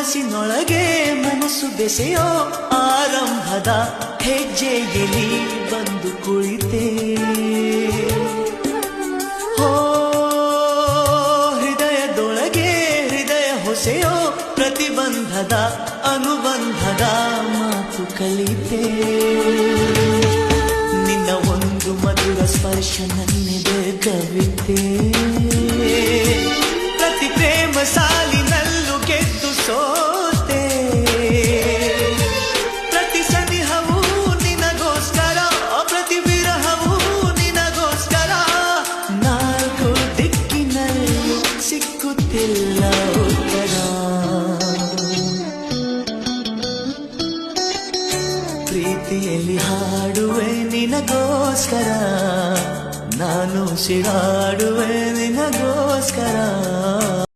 ಮನಸ್ಸಿನೊಳಗೆ ಮನಸ್ಸು ಬೆಸೆಯೋ ಆರಂಭದ ಹೆಜ್ಜೆಯಲ್ಲಿ ಬಂದು ಕುಳಿತೆ. ಹೋ ಹೃದಯದೊಳಗೆ ಹೃದಯ ಹೊಸೆಯೋ ಪ್ರತಿಬಂಧದ ಅನುಬಂಧದ ಮಾತು ಕಲಿತೆ. ನಿನ್ನ ಒಂದು ಮಧುರ ಸ್ಪರ್ಶ ನನ್ನೆದೆ ಕವಿತೆ. ಪ್ರತಿ ಪ್ರೇಮ ಸಾಲಿನಲ್ಲೂ ಗೆದ್ದು ಸೋತೆ. ಪ್ರತಿ ಸನಿಹವೂ ನಿನಗೋಸ್ಕರ, ಪ್ರತಿ ವಿರಹವೂ ನಿನಗೋಸ್ಕರ. ನಾಲ್ಕು ದಿಕ್ಕಿನಲ್ಲೂ ಸಿಕ್ಕುತ್ತಿಲ್ಲ ಉತ್ತರ. ಪ್ರೀತಿಯಲ್ಲಿ ಹಾಡುವೆ ನಿನಗೋಸ್ಕರ, ನಾನು ಸಿಡಾಡುವೆ ನಿನಗೋಸ್ಕರ.